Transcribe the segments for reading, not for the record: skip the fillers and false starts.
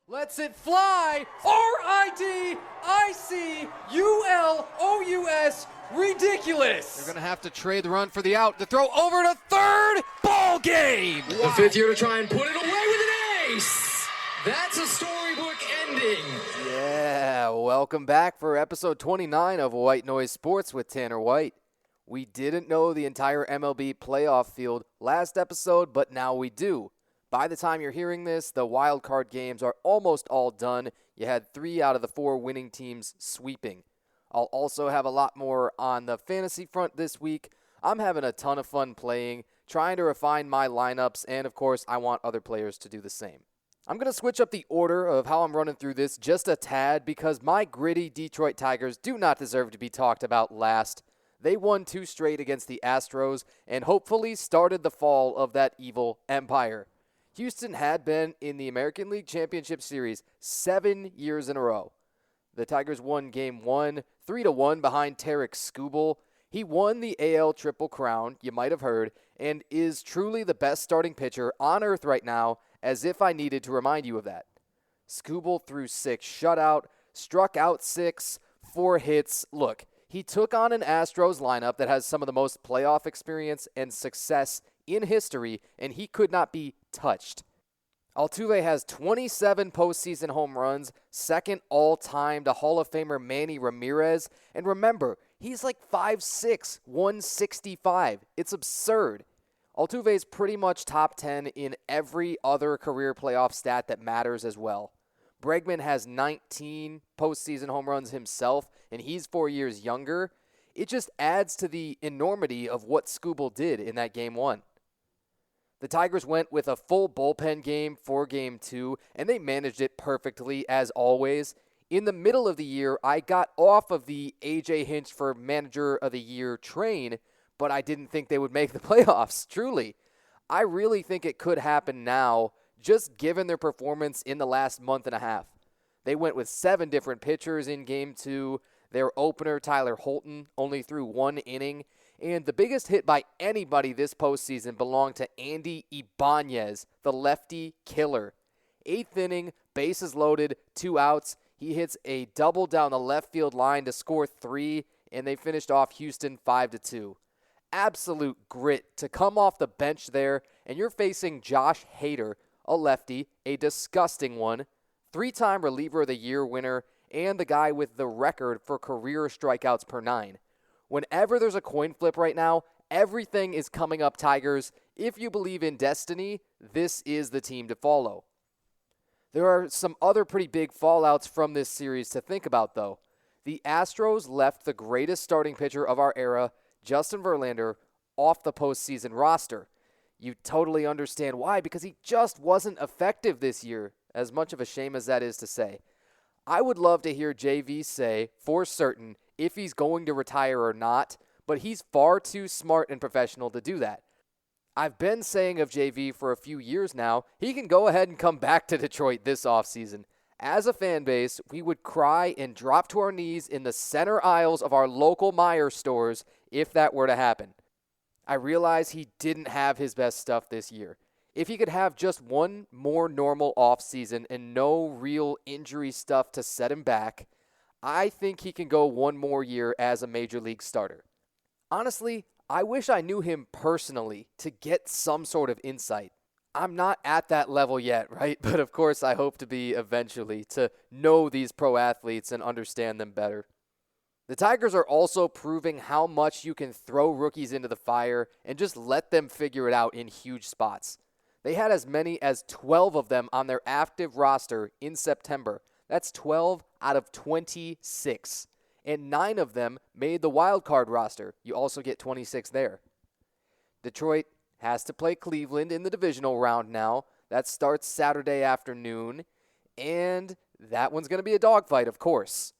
Lets it fly. RIDICULOUS. Ridiculous. They're going to have to trade the run for the out. The throw over to third. Ball game. Wow. The fifth year to try and put it away with an ace. That's a storybook ending. Yeah, welcome back for episode 29 of White Noise Sports with Tanner White. We didn't know the entire MLB playoff field last episode, but now we do. By the time you're hearing this, the wild card games are almost all done. You had 3 out of the 4 winning teams sweeping. I'll also have a lot more on the fantasy front this week. I'm having a ton of fun playing, trying to refine my lineups, and of course, I want other players to do the same. I'm going to switch up the order of how I'm running through this just a tad because my gritty Detroit Tigers do not deserve to be talked about last. They won 2 straight against the Astros and hopefully started the fall of that evil empire. Houston had been in the American League Championship Series 7 years in a row. The Tigers won Game 1, 3-1 behind Tarek Skubal. He won the AL Triple Crown, you might have heard, and is truly the best starting pitcher on earth right now, as if I needed to remind you of that. Skubal threw 6 shutout, struck out 6, 4 hits. Look, he took on an Astros lineup that has some of the most playoff experience and success in history, and he could not be touched. Altuve has 27 postseason home runs, second all-time to Hall of Famer Manny Ramirez. And remember, he's like 5'6", 165. It's absurd. Altuve is pretty much top 10 in every other career playoff stat that matters as well. Bregman has 19 postseason home runs himself, and he's 4 years younger. It just adds to the enormity of what Skubal did in that Game 1. The Tigers went with a full bullpen game for Game 2, and they managed it perfectly, as always. In the middle of the year, I got off of the A.J. Hinch for Manager of the Year train, but I didn't think they would make the playoffs, truly. I really think it could happen now, just given their performance in the last month and a half. They went with 7 different pitchers in Game 2. Their opener, Tyler Holton, only threw 1 inning. And the biggest hit by anybody this postseason belonged to Andy Ibanez, the lefty killer. 8th inning, bases loaded, 2 outs. He hits a double down the left field line to score 3, and they finished off Houston 5-2. Absolute grit to come off the bench there, and you're facing Josh Hader, a lefty, a disgusting one, 3-time reliever of the year winner, and the guy with the record for career strikeouts per 9. Whenever there's a coin flip right now, everything is coming up Tigers. If you believe in destiny, this is the team to follow. There are some other pretty big fallouts from this series to think about, though. The Astros left the greatest starting pitcher of our era, Justin Verlander, off the postseason roster. You totally understand why, because he just wasn't effective this year, as much of a shame as that is to say. I would love to hear JV say, for certain, if he's going to retire or not, but he's far too smart and professional to do that. I've been saying of JV for a few years now, he can go ahead and come back to Detroit this offseason. As a fan base, we would cry and drop to our knees in the center aisles of our local Meijer stores if that were to happen. I realize he didn't have his best stuff this year. If he could have just one more normal offseason and no real injury stuff to set him back, I think he can go one more year as a major league starter. Honestly, I wish I knew him personally to get some sort of insight. I'm not at that level yet, right? But of course I hope to be eventually, to know these pro athletes and understand them better. The Tigers are also proving how much you can throw rookies into the fire and just let them figure it out in huge spots. They had as many as 12 of them on their active roster in September. That's 12 out of 26. And 9 of them made the wild card roster. You also get 26 there. Detroit has to play Cleveland in the divisional round now. That starts Saturday afternoon. And that one's going to be a dogfight, of course.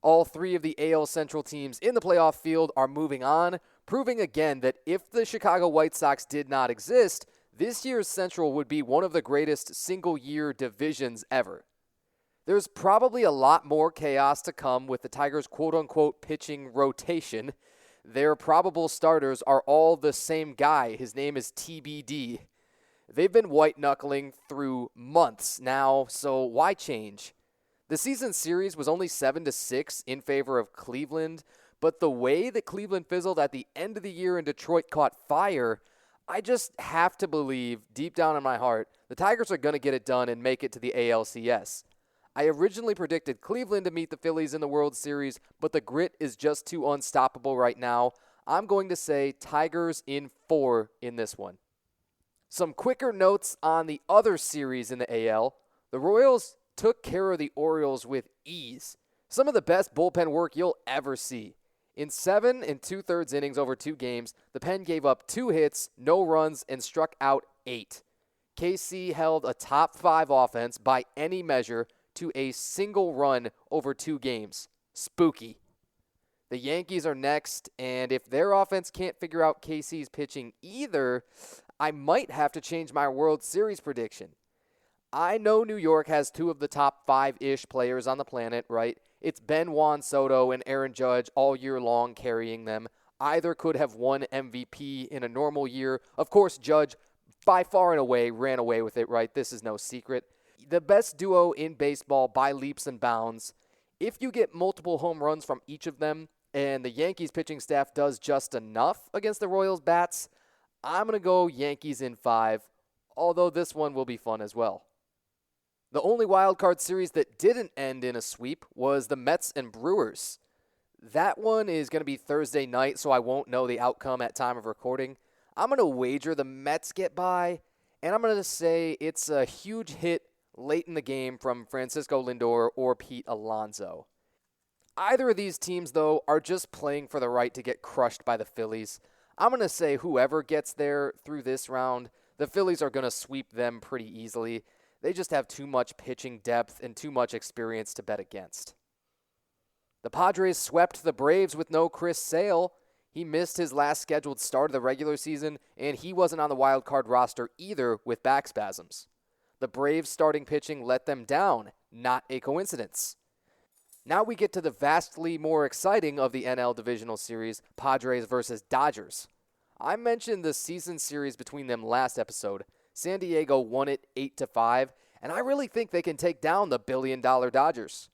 All 3 of the AL Central teams in the playoff field are moving on, proving again that if the Chicago White Sox did not exist, this year's Central would be one of the greatest single-year divisions ever. There's probably a lot more chaos to come with the Tigers' quote-unquote pitching rotation. Their probable starters are all the same guy. His name is TBD. They've been white-knuckling through months now, so why change? The season series was only 7-6 in favor of Cleveland, but the way that Cleveland fizzled at the end of the year and Detroit caught fire, I just have to believe, deep down in my heart, the Tigers are going to get it done and make it to the ALCS. I originally predicted Cleveland to meet the Phillies in the World Series, but the grit is just too unstoppable right now. I'm going to say Tigers in 4 in this one. Some quicker notes on the other series in the AL. The Royals took care of the Orioles with ease. Some of the best bullpen work you'll ever see. In 7 2/3 innings over 2 games, the pen gave up 2 hits, no runs, and struck out 8. KC held a top 5 offense by any measure to a single run over 2 games. Spooky. The Yankees are next, and if their offense can't figure out KC's pitching either, I might have to change my World Series prediction. I know New York has 2 of the top 5-ish players on the planet, right? It's Ben Juan Soto and Aaron Judge all year long carrying them. Either could have won MVP in a normal year. Of course, Judge, by far and away, ran away with it, right? This is no secret. The best duo in baseball by leaps and bounds. If you get multiple home runs from each of them, and the Yankees pitching staff does just enough against the Royals bats, I'm going to go Yankees in 5, although this one will be fun as well. The only wildcard series that didn't end in a sweep was the Mets and Brewers. That one is going to be Thursday night, so I won't know the outcome at time of recording. I'm going to wager the Mets get by, and I'm going to say it's a huge hit late in the game from Francisco Lindor or Pete Alonso. Either of these teams, though, are just playing for the right to get crushed by the Phillies. I'm going to say whoever gets there through this round, the Phillies are going to sweep them pretty easily. They just have too much pitching depth and too much experience to bet against. The Padres swept the Braves with no Chris Sale. He missed his last scheduled start of the regular season, and he wasn't on the wild card roster either with back spasms. The Braves' starting pitching let them down, not a coincidence. Now we get to the vastly more exciting of the NL Divisional Series, Padres versus Dodgers. I mentioned the season series between them last episode. San Diego won it 8-5, and I really think they can take down the billion-dollar Dodgers.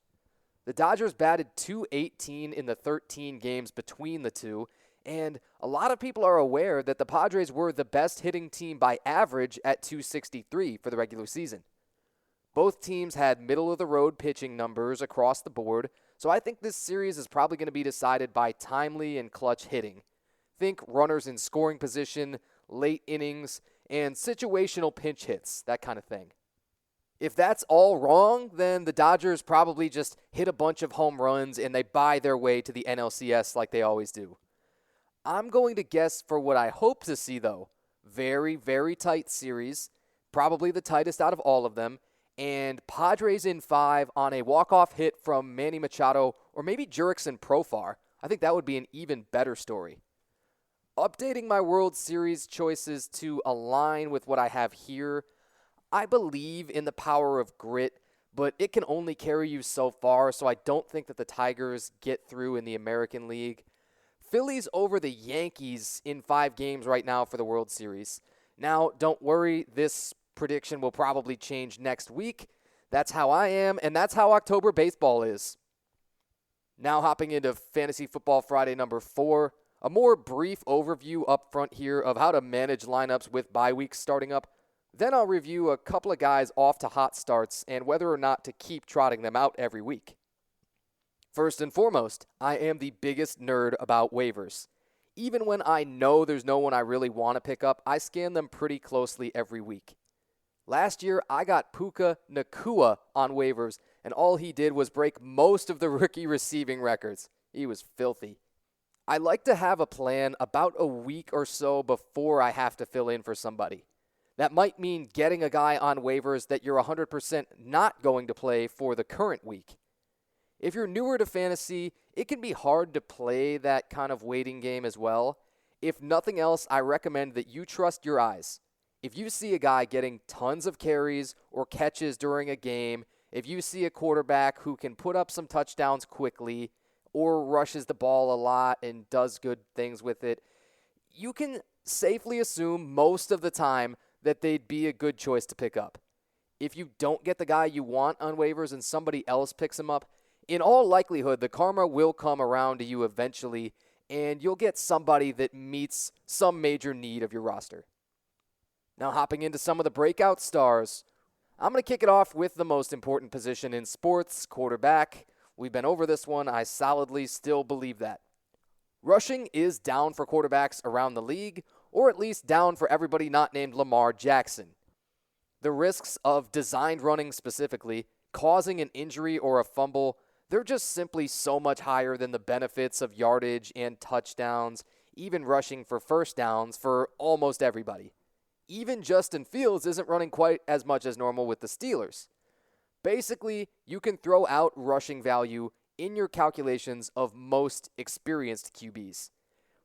The Dodgers batted .218 in the 13 games between the two, and a lot of people are aware that the Padres were the best hitting team by average at .263 for the regular season. Both teams had middle-of-the-road pitching numbers across the board, so I think this series is probably going to be decided by timely and clutch hitting. Think runners in scoring position, late innings, and situational pinch hits, that kind of thing. If that's all wrong, then the Dodgers probably just hit a bunch of home runs and they buy their way to the NLCS like they always do. I'm going to guess for what I hope to see, though. Very, very tight series, probably the tightest out of all of them, and Padres in 5 on a walk-off hit from Manny Machado or maybe Jurickson Profar. I think that would be an even better story. Updating my World Series choices to align with what I have here, I believe in the power of grit, but it can only carry you so far, so I don't think that the Tigers get through in the American League. Phillies over the Yankees in 5 games right now for the World Series. Now, don't worry, this prediction will probably change next week. That's how I am, and that's how October baseball is. Now hopping into Fantasy Football Friday number 4, a more brief overview up front here of how to manage lineups with bye weeks starting up. Then I'll review a couple of guys off to hot starts and whether or not to keep trotting them out every week. First and foremost, I am the biggest nerd about waivers. Even when I know there's no one I really want to pick up, I scan them pretty closely every week. Last year, I got Puka Nacua on waivers, and all he did was break most of the rookie receiving records. He was filthy. I like to have a plan about a week or so before I have to fill in for somebody. That might mean getting a guy on waivers that you're 100% not going to play for the current week. If you're newer to fantasy, it can be hard to play that kind of waiting game as well. If nothing else, I recommend that you trust your eyes. If you see a guy getting tons of carries or catches during a game, if you see a quarterback who can put up some touchdowns quickly or rushes the ball a lot and does good things with it, you can safely assume most of the time that they'd be a good choice to pick up. If you don't get the guy you want on waivers and somebody else picks him up, in all likelihood, the karma will come around to you eventually, and you'll get somebody that meets some major need of your roster. Now, hopping into some of the breakout stars, I'm going to kick it off with the most important position in sports, quarterback. We've been over this one. I solidly still believe that. Rushing is down for quarterbacks around the league, or at least down for everybody not named Lamar Jackson. The risks of designed running specifically, causing an injury or a fumble, they're just simply so much higher than the benefits of yardage and touchdowns, even rushing for first downs for almost everybody. Even Justin Fields isn't running quite as much as normal with the Steelers. Basically, you can throw out rushing value in your calculations of most experienced QBs.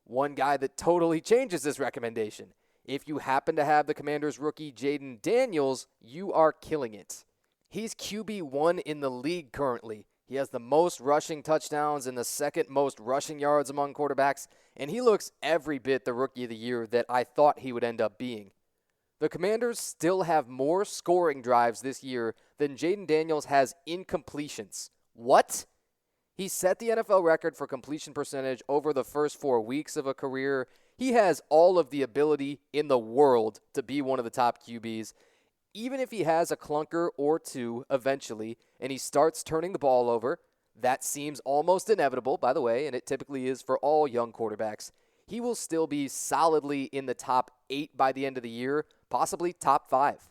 One guy that totally changes this recommendation. If you happen to have the Commanders rookie Jaden Daniels, you are killing it. He's QB1 in the league currently. He has the most rushing touchdowns and the second most rushing yards among quarterbacks, and he looks every bit the rookie of the year that I thought he would end up being. The Commanders still have more scoring drives this year than Jaden Daniels has incompletions. What? He set the NFL record for completion percentage over the first 4 weeks of a career. He has all of the ability in the world to be one of the top QBs. Even if he has a clunker or two eventually, and he starts turning the ball over, that seems almost inevitable, by the way, and it typically is for all young quarterbacks, he will still be solidly in the top 8 by the end of the year, possibly top 5.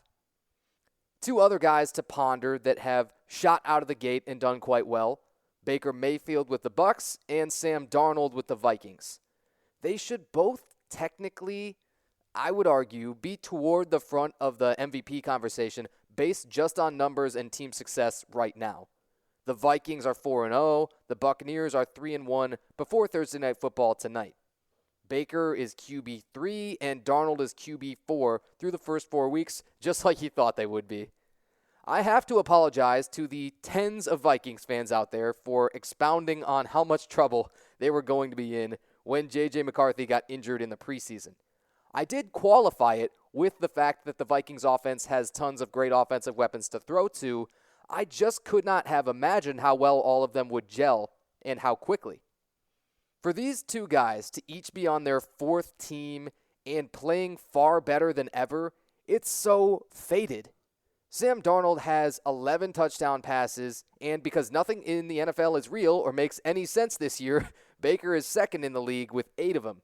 Two other guys to ponder that have shot out of the gate and done quite well, Baker Mayfield with the Bucs and Sam Darnold with the Vikings. They should both technically, I would argue, be toward the front of the MVP conversation based just on numbers and team success right now. The Vikings are 4-0, the Buccaneers are 3-1 before Thursday Night Football tonight. Baker is QB3 and Darnold is QB4 through the first 4 weeks, just like he thought they would be. I have to apologize to the tens of Vikings fans out there for expounding on how much trouble they were going to be in when J.J. McCarthy got injured in the preseason. I did qualify it with the fact that the Vikings offense has tons of great offensive weapons to throw to. I just could not have imagined how well all of them would gel and how quickly. For these two guys to each be on their fourth team and playing far better than ever, it's so fated. Sam Darnold has 11 touchdown passes, and because nothing in the NFL is real or makes any sense this year, Baker is second in the league with 8 of them.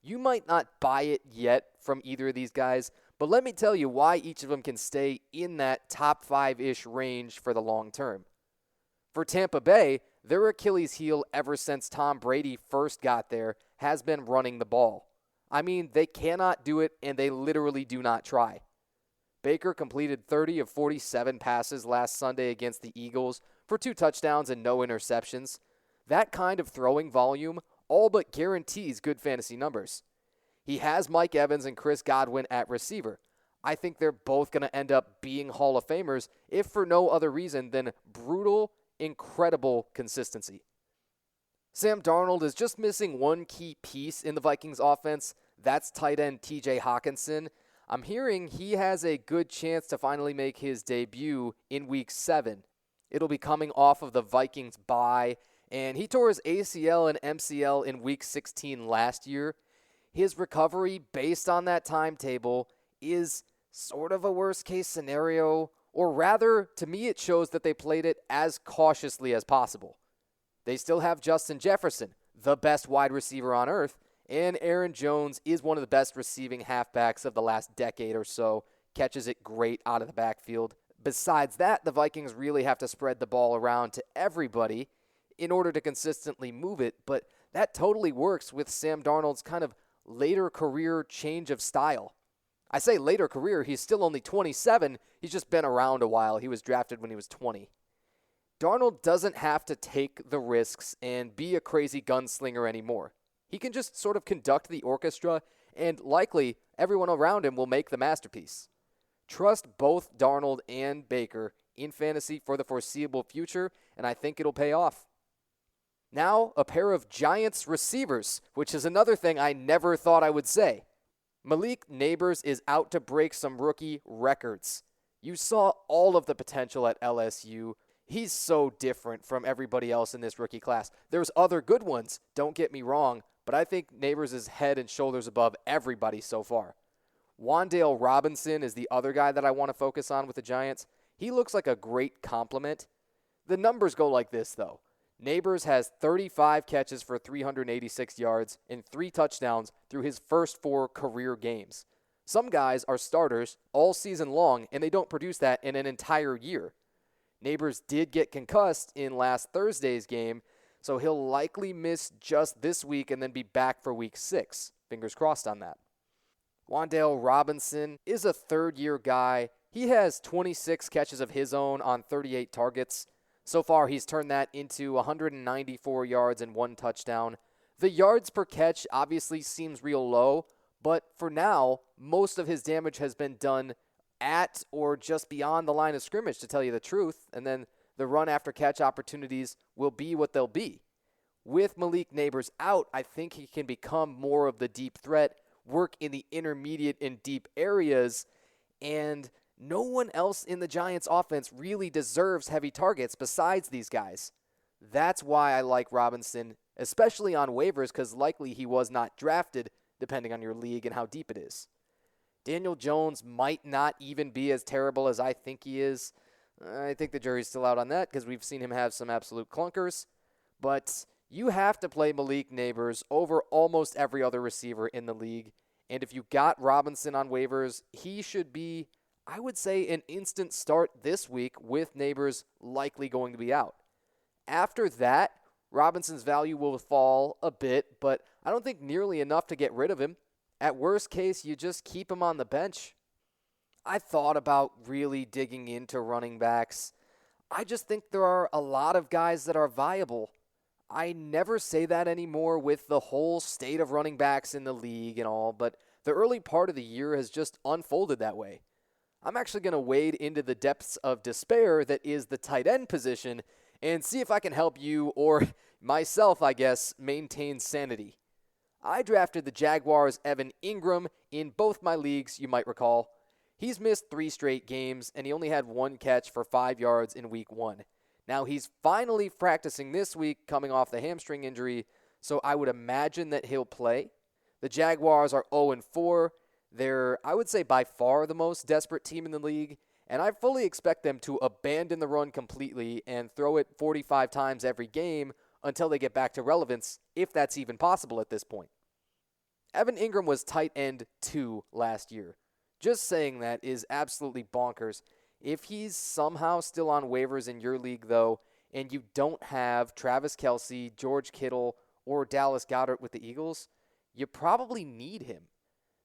You might not buy it yet from either of these guys, but let me tell you why each of them can stay in that top 5-ish range for the long term. For Tampa Bay, their Achilles heel ever since Tom Brady first got there has been running the ball. I mean, they cannot do it, and they literally do not try. Baker completed 30 of 47 passes last Sunday against the Eagles for 2 touchdowns and no interceptions. That kind of throwing volume all but guarantees good fantasy numbers. He has Mike Evans and Chris Godwin at receiver. I think they're both going to end up being Hall of Famers, if for no other reason than brutal, incredible consistency. Sam Darnold is just missing one key piece in the Vikings offense. That's tight end TJ Hawkinson. I'm hearing he has a good chance to finally make his debut in Week 7. It'll be coming off of the Vikings bye, and he tore his ACL and MCL in Week 16 last year. His recovery, based on that timetable, is sort of a worst-case scenario, or rather, to me, it shows that they played it as cautiously as possible. They still have Justin Jefferson, the best wide receiver on earth, and Aaron Jones is one of the best receiving halfbacks of the last decade or so, catches it great out of the backfield. Besides that, the Vikings really have to spread the ball around to everybody in order to consistently move it, but that totally works with Sam Darnold's kind of later career change of style. I say later career, he's still only 27, he's just been around a while. He was drafted when he was 20. Darnold doesn't have to take the risks and be a crazy gunslinger anymore. He can just sort of conduct the orchestra, and likely everyone around him will make the masterpiece. Trust both Darnold and Baker in fantasy for the foreseeable future, and I think it'll pay off. Now, a pair of Giants receivers, which is another thing I never thought I would say. Malik Neighbors is out to break some rookie records. You saw all of the potential at LSU. He's so different from everybody else in this rookie class. There's other good ones, don't get me wrong, but I think Neighbors is head and shoulders above everybody so far. Wan'Dale Robinson is the other guy that I want to focus on with the Giants. He looks like a great compliment. The numbers go like this, though. Neighbors has 35 catches for 386 yards and 3 touchdowns through his first 4 career games. Some guys are starters all season long, and they don't produce that in an entire year. Neighbors did get concussed in last Thursday's game, so he'll likely miss just this week and then be back for week 6. Fingers crossed on that. Wan'Dale Robinson is a third-year guy. He has 26 catches of his own on 38 targets. So far, he's turned that into 194 yards and 1 touchdown. The yards per catch obviously seems real low, but for now, most of his damage has been done at or just beyond the line of scrimmage, to tell you the truth, and then the run after catch opportunities will be what they'll be. With Malik Neighbors out, I think he can become more of the deep threat, work in the intermediate and deep areas, and no one else in the Giants offense really deserves heavy targets besides these guys. That's why I like Robinson, especially on waivers, because likely he was not drafted, depending on your league and how deep it is. Daniel Jones might not even be as terrible as I think he is. I think the jury's still out on that because we've seen him have some absolute clunkers. But you have to play Malik Neighbors over almost every other receiver in the league. And if you got Robinson on waivers, he should be, I would say, an instant start this week with Neighbors likely going to be out. After that, Robinson's value will fall a bit, but I don't think nearly enough to get rid of him. At worst case, you just keep him on the bench. I thought about really digging into running backs. I just think there are a lot of guys that are viable. I never say that anymore with the whole state of running backs in the league and all, but the early part of the year has just unfolded that way. I'm actually going to wade into the depths of despair that is the tight end position and see if I can help you, or myself, I guess, maintain sanity. I drafted the Jaguars' Evan Ingram in both my leagues, you might recall. He's missed 3 straight games, and he only had 1 catch for 5 yards in week 1. Now, he's finally practicing this week, coming off the hamstring injury, so I would imagine that he'll play. The Jaguars are 0-4. They're, I would say, by far the most desperate team in the league, and I fully expect them to abandon the run completely and throw it 45 times every game until they get back to relevance, if that's even possible at this point. Evan Ingram was tight end 2 last year. Just saying that is absolutely bonkers. If he's somehow still on waivers in your league, though, and you don't have Travis Kelce, George Kittle, or Dallas Goedert with the Eagles, you probably need him.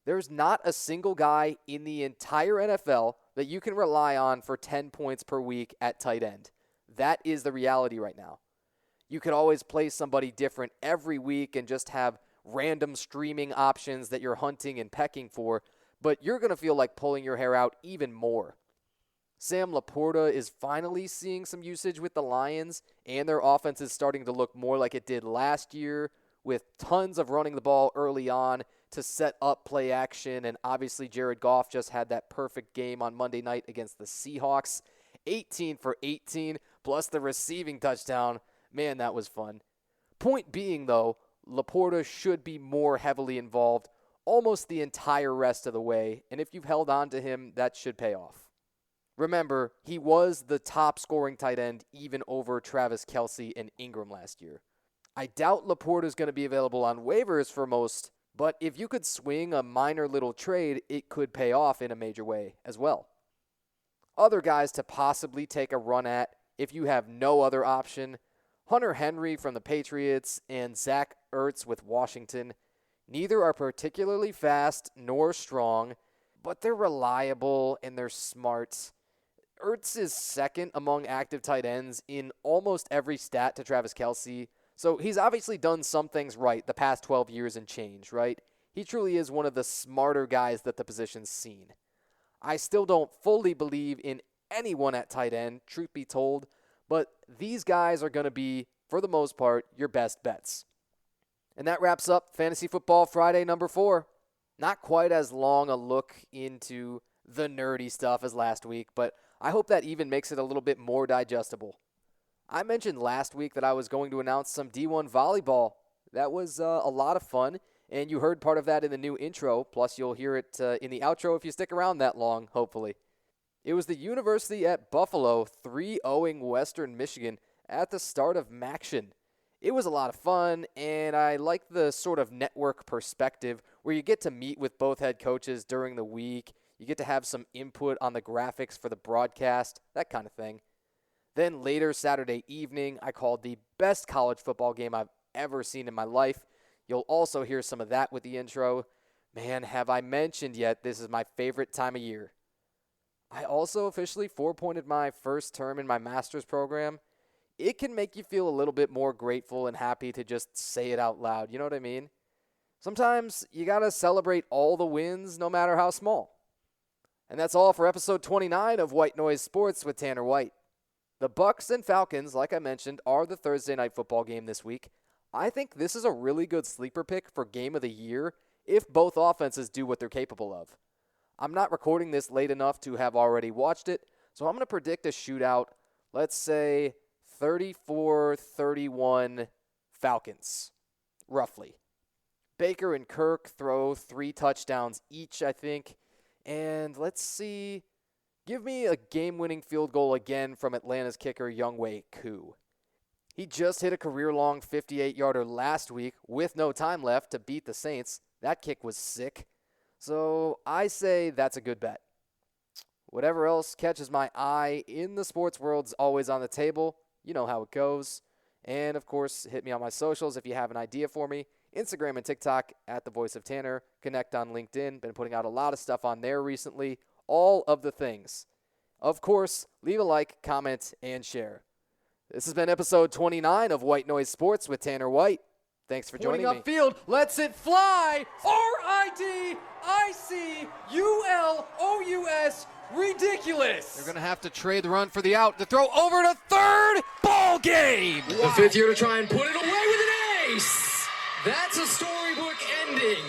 There's not a single guy in the entire NFL that you can rely on for 10 points per week at tight end. That is the reality right now. You could always play somebody different every week and just have random streaming options that you're hunting and pecking for, but you're going to feel like pulling your hair out even more. Sam Laporta is finally seeing some usage with the Lions, and their offense is starting to look more like it did last year, with tons of running the ball early on to set up play action, and obviously Jared Goff just had that perfect game on Monday night against the Seahawks. 18 for 18, plus the receiving touchdown. Man, that was fun. Point being, though, Laporta should be more heavily involved almost the entire rest of the way, and if you've held on to him, that should pay off. Remember, he was the top scoring tight end even over Travis Kelce and Ingram last year. I doubt Laporta is going to be available on waivers for most, but if you could swing a minor little trade, it could pay off in a major way as well. Other guys to possibly take a run at if you have no other option: Hunter Henry from the Patriots and Zach Ertz with Washington. Neither are particularly fast nor strong, but they're reliable and they're smart. Ertz is second among active tight ends in almost every stat to Travis Kelce, so he's obviously done some things right the past 12 years and change, right? He truly is one of the smarter guys that the position's seen. I still don't fully believe in anyone at tight end, truth be told, but these guys are going to be, for the most part, your best bets. And that wraps up Fantasy Football Friday number 4. Not quite as long a look into the nerdy stuff as last week, but I hope that even makes it a little bit more digestible. I mentioned last week that I was going to announce some D1 volleyball. That was a lot of fun, and you heard part of that in the new intro, plus you'll hear it in the outro if you stick around that long, hopefully. It was the University at Buffalo 3-0ing Western Michigan at the start of MACtion. It was a lot of fun, and I like the sort of network perspective where you get to meet with both head coaches during the week. You get to have some input on the graphics for the broadcast, that kind of thing. Then later Saturday evening, I called the best college football game I've ever seen in my life. You'll also hear some of that with the intro. Man, have I mentioned yet, this is my favorite time of year. I also officially 4-pointed my first term in my master's program. It can make you feel a little bit more grateful and happy to just say it out loud. You know what I mean? Sometimes you got to celebrate all the wins, no matter how small. And that's all for episode 29 of White Noise Sports with Tanner White. The Bucks and Falcons, like I mentioned, are the Thursday night football game this week. I think this is a really good sleeper pick for game of the year if both offenses do what they're capable of. I'm not recording this late enough to have already watched it, so I'm going to predict a shootout, let's say 34-31 Falcons, roughly. Baker and Kirk throw 3 touchdowns each, I think. And let's see, give me a game-winning field goal again from Atlanta's kicker, Younghoe Koo. He just hit a career-long 58-yarder last week with no time left to beat the Saints. That kick was sick. So I say that's a good bet. Whatever else catches my eye in the sports world's always on the table. You know how it goes. And, of course, hit me on my socials if you have an idea for me. Instagram and TikTok at The Voice of Tanner. Connect on LinkedIn. Been putting out a lot of stuff on there recently. All of the things. Of course, leave a like, comment, and share. This has been episode 29 of White Noise Sports with Tanner White. Thanks for joining me. Pointing upfield, lets it fly. RIDICULOUS. Ridiculous. They're going to have to trade the run for the out to throw over to third. Ball game. The fifth year to try and put it away with an ace. That's a storybook ending.